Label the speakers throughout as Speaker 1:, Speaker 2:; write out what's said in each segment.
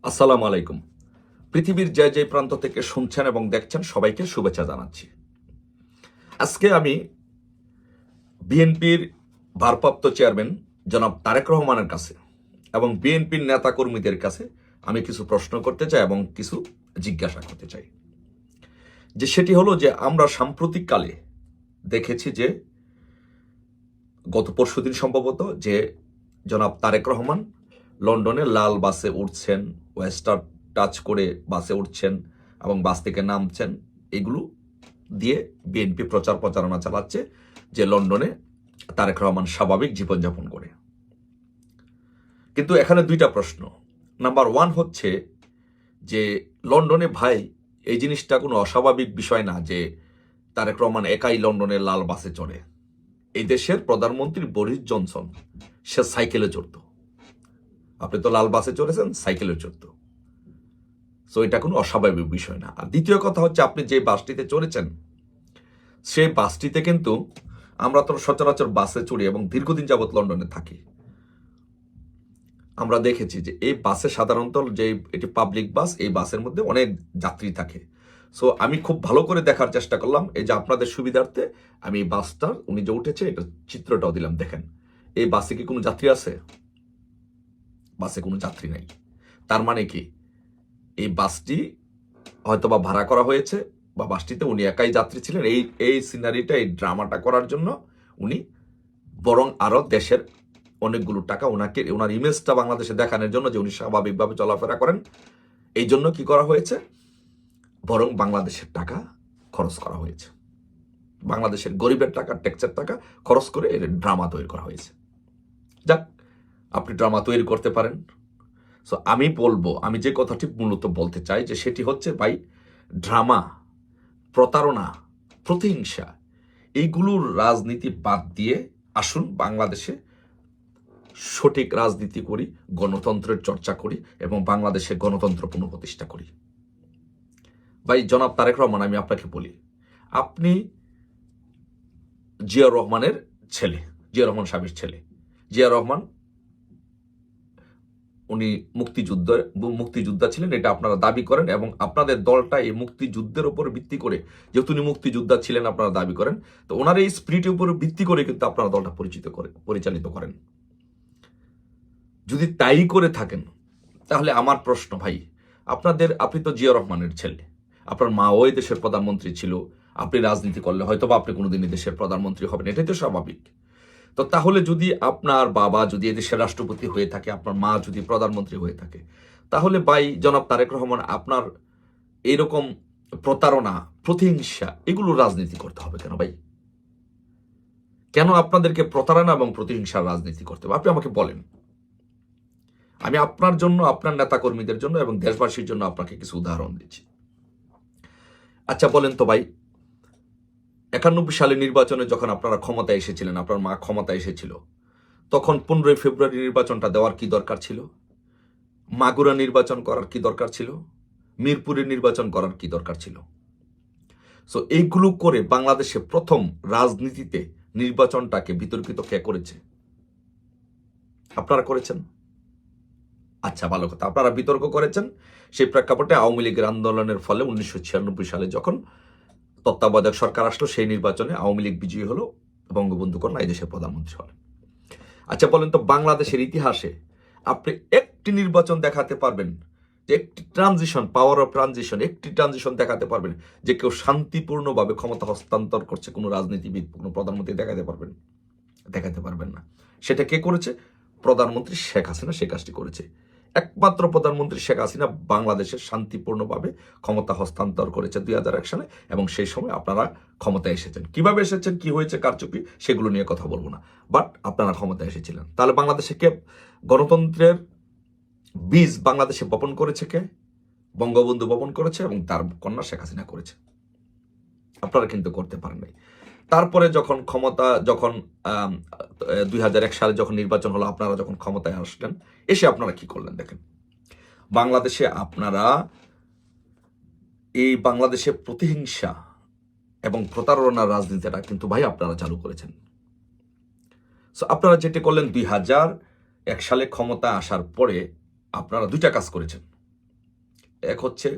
Speaker 1: আসসালামু আলাইকুম। পৃথিবীর যে যে প্রান্ত থেকে শুনছেন এবং দেখছেন সবাইকে শুভেচ্ছা জানাচ্ছি। আজকে আমি বিএনপির ভারপ্রাপ্ত চেয়ারম্যান জনাব তারেক রহমানের কাছে এবং বিএনপির নেতাকর্মীদের কাছে আমি কিছু প্রশ্ন করতে চাই এবং কিছু জিজ্ঞাসা করতে চাই। যে সেটি হলো যে আমরা সাম্প্রতিককালে দেখেছি যে গত পরশুদিন সম্ভবত যে জনাব তারেক রহমান লন্ডনে লাল বাসে উঠছেন, ওয়েস্টার টাচ করে বাসে উঠছেন এবং বাস থেকে নামছেন। এগুলো দিয়ে বিএনপি প্রচারণা চালাচ্ছে যে লন্ডনে তারেক রহমান স্বাভাবিক জীবনযাপন করে। কিন্তু এখানে দুইটা প্রশ্ন। নাম্বার ওয়ান হচ্ছে যে লন্ডনে ভাই এই জিনিসটা কোনো অস্বাভাবিক বিষয় না যে তারেক রহমান একাই লন্ডনের লাল বাসে চড়ে। এই দেশের প্রধানমন্ত্রী বরিস জনসন সে সাইকেলে চড়ত। আপনি তো লাল বাসে চড়েছেন, সাইকেলে চড়ত। সো এটা কোনো অস্বাভাবিক বিষয় না। আর দ্বিতীয় কথা হচ্ছে আপনি যে বাসটিতে চড়েছেন সেই বাসটিতে কিন্তু আমরা তো সচরাচর বাসে চড়ি এবং দীর্ঘদিন যাবৎ লন্ডনে থাকি। আমরা দেখেছি যে এই বাসে সাধারণত যে এটি পাবলিক বাস, এই বাসের মধ্যে অনেক যাত্রী থাকে। সো আমি খুব ভালো করে দেখার চেষ্টা করলাম, এই যে আপনাদের সুবিধার্থে আমি এই বাসটার উনি যে উঠেছে এটা চিত্রটাও দিলাম। দেখেন এই বাসে কি কোনো যাত্রী আছে? বাসে কোনো যাত্রী নাই। তার মানে কি এই বাসটি হয়তোবা ভাড়া করা হয়েছে বা বাসটিতে উনি একাই যাত্রী ছিলেন। এই সিনারিটা, এই ড্রামাটা করার জন্য উনি বরং আরো দেশের অনেকগুলো টাকা ওনার ইমেজটা বাংলাদেশে দেখানোর জন্য যে উনি স্বাভাবিকভাবে চলাফেরা করেন, এই জন্য কি করা হয়েছে, বরং বাংলাদেশের টাকা খরচ করা হয়েছে। বাংলাদেশের গরিবের টাকা, ট্যাক্সের টাকা খরচ করে এর ড্রামা তৈরি করা হয়েছে। যাক, আপনি ড্রামা তৈরি করতে পারেন। সো আমি বলবো, আমি যে কথাটি মূলত বলতে চাই যে সেটি হচ্ছে ভাই, ড্রামা, প্রতারণা, প্রতিহিংসা, এইগুলোর রাজনীতি বাদ দিয়ে আসুন বাংলাদেশে সঠিক রাজনীতি করি, গণতন্ত্রের চর্চা করি এবং বাংলাদেশে গণতন্ত্র পুনঃপ্রতিষ্ঠা করি। ভাই জনাব তারেক রহমান, আমি আপনাকে বলি, আপনি জিয়া রহমানের ছেলে, জিয়া রহমান সাহেবের ছেলে। জিয়া রহমান উনি মুক্তিযোদ্ধা ছিলেন, এটা আপনারা দাবি করেন এবং আপনাদের দলটা এই মুক্তিযুদ্ধের উপর ভিত্তি করে, যেহেতু উনি মুক্তিযোদ্ধা ছিলেন আপনারা দাবি করেন, তো ওনার এই স্পিরিটের উপর ভিত্তি করে কিন্তু আপনারা দলটা পরিচালিত করেন। যদি তাই করে থাকেন তাহলে আমার প্রশ্ন ভাই, আপনি তো জিয়া রহমানের ছেলে, আপনার মা ওই দেশের প্রধানমন্ত্রী ছিল, আপনি রাজনীতি করলে হয়তো বা আপনি কোনোদিনই দেশের প্রধানমন্ত্রী হবেন, এটাই তো স্বাভাবিক। তো তাহলে যদি আপনার বাবা যদি এদেশের রাষ্ট্রপতি হয়ে থাকে, আপনার মা যদি প্রধানমন্ত্রী হয়ে থাকে, তাহলে ভাই জনাব তারেক রহমান আপনার এরকম প্রতারণা, প্রতিহিংসা, এগুলো রাজনীতি করতে হবে কেন ভাই? কেন আপনাদেরকে প্রতারণা এবং প্রতিহিংসার রাজনীতি করতে হবে? আপনি আমাকে বলেন। আমি আপনার জন্য, আপনার নেতাকর্মীদের জন্য এবং দেশবাসীর জন্য আপনাকে কিছু উদাহরণ দিচ্ছি। আচ্ছা বলেন তো ভাই, 91 সালে নির্বাচনে যখন আপনারা ক্ষমতায় এসেছিলেন, আপনার মা ক্ষমতায় এসেছিল, তখন 15 ফেব্রুয়ারি নির্বাচনটা দেওয়ার কি দরকার ছিল? মাগুরা নির্বাচন করার কি দরকার ছিল? মিরপুরে নির্বাচন করার কি দরকার ছিল? সো এইগুলো করে বাংলাদেশে প্রথম রাজনীতিতে নির্বাচনটাকে বিতর্কিত কে করেছে? আপনারা করেছেন। আচ্ছা, ভালো কথা, আপনারা বিতর্ক করেছেন। সেই প্রেক্ষাপটে আওয়ামী লীগের আন্দোলনের ফলে 1996 সালে যখন তত্ত্বাবধায়ক সরকার আসলো, সেই নির্বাচনে আওয়ামী লীগ বিজয়ী হলো, বঙ্গবন্ধু কন্যা এই দেশের প্রধানমন্ত্রী হলেন। আচ্ছা বলেন তো, বাংলাদেশের ইতিহাসে আপনি একটি নির্বাচন দেখাতে পারবেন যে একটি ট্রানজিশন, পাওয়ার অফ ট্রানজিশন, একটি ট্রানজিশন দেখাতে পারবেন যে কেউ শান্তিপূর্ণভাবে ক্ষমতা হস্তান্তর করছে, কোনো রাজনীতিবিদ, কোনো প্রধানমন্ত্রী দেখাতে পারবেন না। সেটা কে করেছে? প্রধানমন্ত্রী শেখ হাসিনা সে কাজটি করেছে। একমাত্র প্রধানমন্ত্রী শেখ হাসিনা বাংলাদেশের শান্তিপূর্ণভাবে ক্ষমতা হস্তান্তর করেছে 2001 সালে, এবং সেই সময় আপনারা ক্ষমতায় এসেছেন। কিভাবে এসেছেন, কি হয়েছে, কারচুপি, সেগুলো নিয়ে কথা বলবো না, বাট আপনারা ক্ষমতায় এসেছিলেন। তাহলে বাংলাদেশে কে গণতন্ত্রের বীজ বাংলাদেশে বপন করেছে? কে? বঙ্গবন্ধু বপন করেছে এবং তার কন্যা শেখ হাসিনা করেছে। আপনারা কিন্তু করতে পারেন নাই। তারপরে যখন 2001 সালে যখন নির্বাচন হলো, আপনারা যখন ক্ষমতায় আসলেন, এসে আপনারা কি করলেন দেখেন। বাংলাদেশে আপনারা বাংলাদেশে প্রতিহিংসা এবং প্রতারণার রাজনীতিটা কিন্তু ভাই আপনারা চালু করেছেন। সো আপনারা যেটা করলেন 2001 সালে ক্ষমতা আসার পরে আপনারা দুইটা কাজ করেছেন। এক হচ্ছে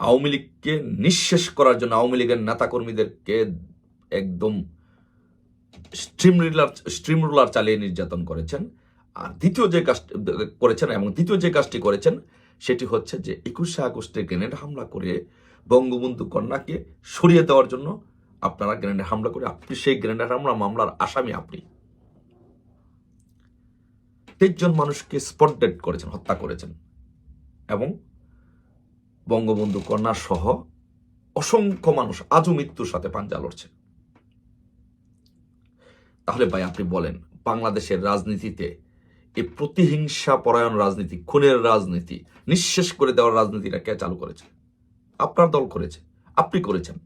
Speaker 1: আওয়ামী লীগকে নিঃশেষ করার জন্য আওয়ামী লীগের নেতাকর্মীদেরকে একদম স্ট্রিম রুলার চালিয়ে নির্যাতন করেছেন। আর দ্বিতীয় যে কাজটি করেছেন সেটি হচ্ছে যে 21শে আগস্টে গ্রেনেড হামলা করে বঙ্গবন্ধু কন্যাকে সরিয়ে দেওয়ার জন্য আপনারা গ্রেনেড হামলা করে আপনি সেই গ্রেনেড হামলা মামলার আসামি। আপনি 23 জন মানুষকে স্পট ডেড করেছেন, হত্যা করেছেন, এবং বঙ্গবন্ধু কন্যা সহ অসংখ্য মানুষ আজও মৃত্যুর সাথে পাঞ্জা লড়ছে। তাহলে ভাই আপনি বলেন, বাংলাদেশের রাজনীতিতে এই প্রতিহিংসা পরায়ণ রাজনীতি, খুনের রাজনীতি, নিঃশেষ করে দেওয়ার রাজনীতিটা কে চালু করেছে? আপনার দল করেছে, আপনি করেছেন।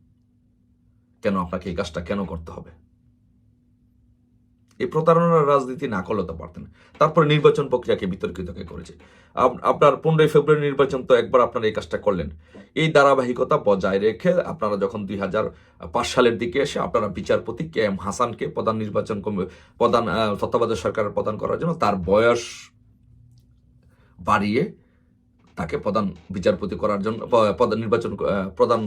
Speaker 1: কেন আপনাকে এই কাজটা কেন করতে হবে? এই প্রতারণার রাজনীতি না করলে তো পারতেন। তারপরে নির্বাচন প্রক্রিয়াকে বিতর্কিত করেছে। আপনার 15 ফেব্রুয়ারি নির্বাচন তো একবার আপনারা এই কাজটা করলেন। এই ধারাবাহিকতা বজায় রেখে আপনারা যখন 2005 সালের দিকে এসে আপনারা বিচারপতি কে এম হাসানকে প্রধান তত্ত্বাবধায়ক সরকারের প্রধান করার জন্য তার বয়স বাড়িয়ে তাকে প্রধান বিচারপতি করার জন্য প্রধান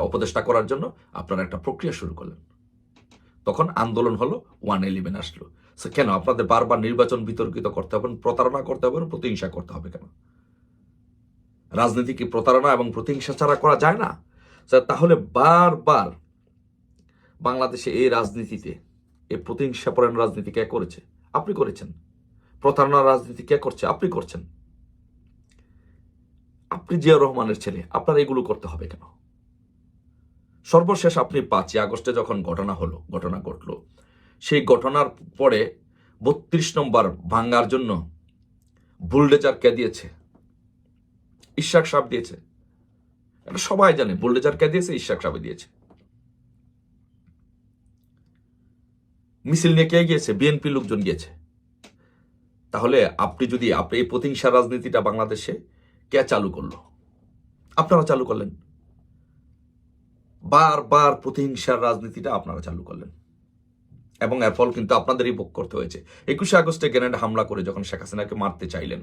Speaker 1: উপদেষ্টা করার জন্য আপনারা একটা প্রক্রিয়া শুরু করলেন। তখন আন্দোলন হলো, 111 আসলো। কেন আপনাদের বারবার নির্বাচন বিতর্কিত করতে হবে, প্রতারণা করতে হবে, প্রতিহিংসা করতে হবে কেন? রাজনীতি কি প্রতারণা এবং প্রতিহিংসা ছাড়া করা যায় না? তাহলে বারবার বাংলাদেশে এই রাজনীতিতে এই প্রতিহিংসা পরায়ণ রাজনীতি কে করেছে? আপনি করেছেন। প্রতারণার রাজনীতি কে করছে? আপনি করছেন। আপনি জিয়াউর রহমানের ছেলে, আপনার এগুলো করতে হবে কেন? সর্বশেষ আপনি 5ই আগস্টে যখন ঘটনা ঘটলো, সেই ঘটনার পরে 32 নম্বর ভাঙ্গার জন্য বুলডেজার কে দিয়েছে? ইশাক সাহেব দিয়েছে। এটা সবাই জানে। বুলডেজার কে দিয়েছে? ইশাক সাহেব দিয়েছে। মিছিল নিয়ে কে গিয়েছে? বিএনপি লোকজন গিয়েছে। তাহলে আপনি এই প্রতিহিংসা রাজনীতিটা বাংলাদেশে কে চালু করলো? আপনারা চালু করলেন। বারবার প্রতিহিংসার রাজনীতিটা আপনারা চালু করলেন, এবং এর ফল কিন্তু আপনাদেরই ভোগ করতে হয়েছে। 21শে আগস্টে গ্রেনেড হামলা করে যখন শেখ হাসিনাকে মারতে চাইলেন,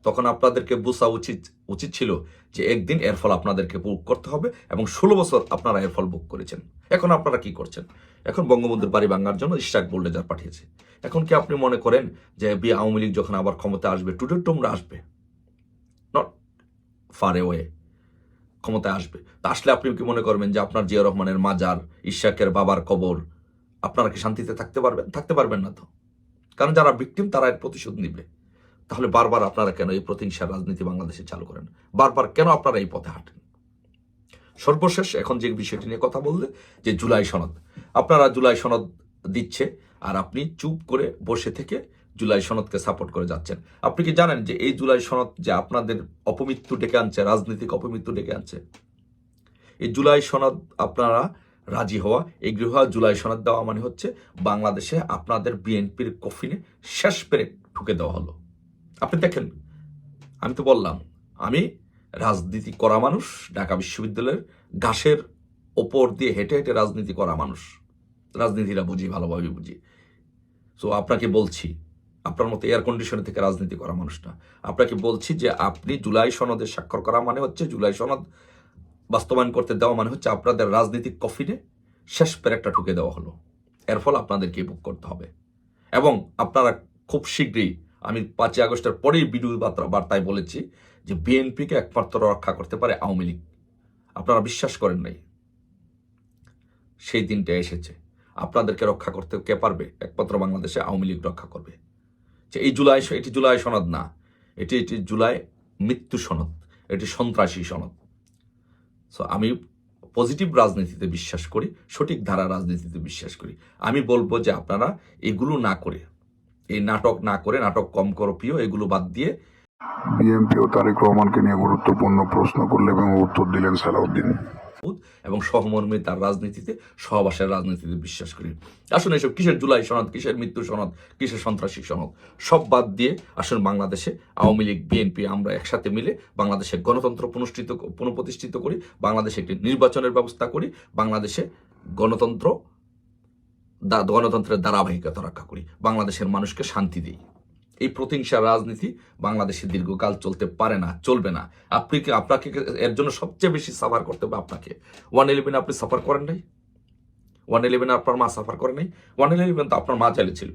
Speaker 1: তখন আপনাদেরকে বোঝা উচিত ছিল যে একদিন এর ফল আপনাদেরকে ভোগ করতে হবে, এবং 16 বছর আপনারা এর ফল ভোগ করেছেন। এখন আপনারা কি করছেন? এখন বঙ্গবন্ধুর বাড়ি ভাঙার জন্য ইশাক বুলডোজার পাঠিয়েছে। এখন কি আপনি মনে করেন যে আওয়ামী লীগ যখন আবার ক্ষমতা আসবে, তোমরা আসবে? নট ফার ওয়ে ক্ষমতায় আসবে। তা আসলে আপনি কি মনে করবেন যে আপনার জিয়া রহমানের মাজার, ইশাকের বাবার কবর, আপনারা কি শান্তিতে থাকতে পারবেন? থাকতে পারবেন না তো। কারণ যারা ভিকটিম তারা এর প্রতিশোধ নিবে। তাহলে বারবার আপনারা কেন এই প্রতিহিংসার রাজনীতি বাংলাদেশে চালু করেন? বারবার কেন আপনারা এই পথে হাঁটেন? সর্বশেষ এখন যে বিষয়টি নিয়ে কথা বললে, যে জুলাই সনদ, আপনারা জুলাই সনদ দিচ্ছে আর আপনি চুপ করে বসে থেকে জুলাই সনদকে সাপোর্ট করে যাচ্ছেন। আপনি কি জানেন যে এই জুলাই সনদ যে আপনাদের অপমৃত্যু ডেকে আনছে, রাজনৈতিক অপমৃত্যু ডেকে আনছে? এই জুলাই সনদ আপনারা রাজি হওয়া, এগ্রি হওয়া, জুলাই সনদ দেওয়া মানে হচ্ছে বাংলাদেশে আপনাদের বিএনপির কফিনে শেষ পেরেক ঠুকে দেওয়া হলো। আপনি দেখেন, আমি তো বললাম আমি রাজনীতি করা মানুষ, ঢাকা বিশ্ববিদ্যালয়ের ঘাসের ওপর দিয়ে হেঁটে হেঁটে রাজনীতি করা মানুষ, রাজনীতিটা বুঝি, ভালোভাবে বুঝি। সো আপনাকে বলছি, আপনার মতো এয়ার কন্ডিশনে থেকে রাজনীতি করা মানুষ না, আপনাকে বলছি যে আপনি জুলাই সনদে স্বাক্ষর করা মানে হচ্ছে, জুলাই সনদ বাস্তবায়ন করতে দেওয়া মানে হচ্ছে আপনাদের রাজনৈতিক কফিনে শেষ পেরেকটা ঠুকে দেওয়া হলো। এর ফল আপনাদেরকে ভোগ করতে হবে। এবং আপনারা খুব শীঘ্রই, আমি 5ই আগস্টের পরেই ভিডিও বার্তায় বলেছি যে বিএনপিকে একমাত্র রক্ষা করতে পারে আওয়ামী লীগ। আপনারা বিশ্বাস করেন নাই, সেই দিনটা এসেছে। আপনাদেরকে রক্ষা করতে কে পারবে? একমাত্র বাংলাদেশে আওয়ামী লীগ রক্ষা করবে। যে এটি জুলাই সনদ না, এটি জুলাই মৃত্যু সনদ, এটি সন্ত্রাসী সনদ। সো আমি পজিটিভ রাজনীতিতে বিশ্বাস করি, সঠিক ধারা রাজনীতিতে বিশ্বাস করি। আমি বলবো যে আপনারা এগুলো না করে, এই নাটক না করে, নাটক কম করো প্রিয়, এগুলো বাদ দিয়ে
Speaker 2: বিএনপি ও তারেক রহমানকে নিয়ে গুরুত্বপূর্ণ প্রশ্ন করলে এবং উত্তর দিলেন সালাউদ্দিন।
Speaker 1: এবং সহমর্মিতার রাজনীতিতে, সহবাসের রাজনীতিতে বিশ্বাস করি। আসুন এসব কিসের জুলাই সনদ, কিসের মৃত্যু সনদ, কিসের সন্ত্রাসী সনদ, সব বাদ দিয়ে আসুন বাংলাদেশে আওয়ামী লীগ, বিএনপি আমরা একসাথে মিলে বাংলাদেশে গণতন্ত্র পুনঃপ্রতিষ্ঠিত করি, বাংলাদেশে একটি নির্বাচনের ব্যবস্থা করি, বাংলাদেশে গণতন্ত্রের ধারাবাহিকতা রক্ষা করি, বাংলাদেশের মানুষকে শান্তি দিই। এই প্রতিহিংসার রাজনীতি বাংলাদেশে দীর্ঘকাল চলতে পারে না, চলবে না। আপনাকে এর জন্য সবচেয়ে বেশি সাফার করতে হবে আপনাকে। 111 আপনি সাফার করেন নাই? 111 আপনার মা সাফার করে নাই? 111 তো আপনার মা জেলে ছিল।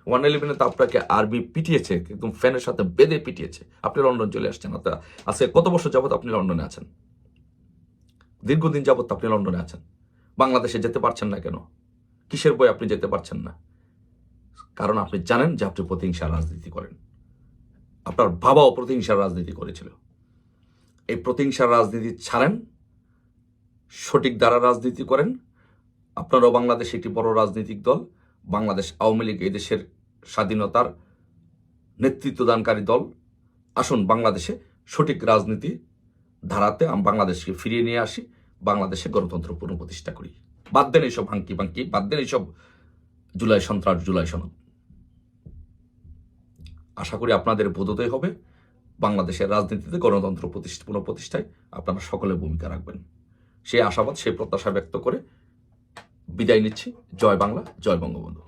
Speaker 1: 111 তো আপনাকে আর্মি পিটিয়েছে, একদম ফ্যানের সাথে বেঁধে পিটিয়েছে। আপনি লন্ডন চলে আসছেন। আজকে কত বছর যাবত আপনি লন্ডনে আছেন? দীর্ঘদিন যাবত আপনি লন্ডনে আছেন। বাংলাদেশে যেতে পারছেন না কেন? কিসের বই আপনি যেতে পারছেন না? কারণ আপনি জানেন যে আপনি প্রতিহিংসার রাজনীতি করেন। আপনার বাবাও প্রতিহিংসার রাজনীতি করেছিল। এই প্রতিহিংসার রাজনীতি ছাড়েন, সঠিক দ্বারা রাজনীতি করেন। আপনারাও বাংলাদেশে একটি বড় রাজনৈতিক দল, বাংলাদেশ আওয়ামী লীগ এই দেশের স্বাধীনতার নেতৃত্বদানকারী দল। আসুন বাংলাদেশে সঠিক রাজনীতি ধারাতে বাংলাদেশকে ফিরিয়ে নিয়ে আসি, বাংলাদেশে গণতন্ত্র পুনঃপ্রতিষ্ঠা করি। বাদ দেন এইসব ভাঙ্কি ভাঙ্কি, বাদ দেন এইসব জুলাই সন্ত্রাস, জুলাই সনদ। আশা করি আপনাদের বোধোদয় হবে। বাংলাদেশের রাজনীতিতে গণতন্ত্র পুনঃপ্রতিষ্ঠায় আপনারা সকলে ভূমিকা রাখবেন। সেই আশাবাদ, সেই প্রত্যাশা ব্যক্ত করে বিদায় নিচ্ছি। জয় বাংলা, জয় বঙ্গবন্ধু।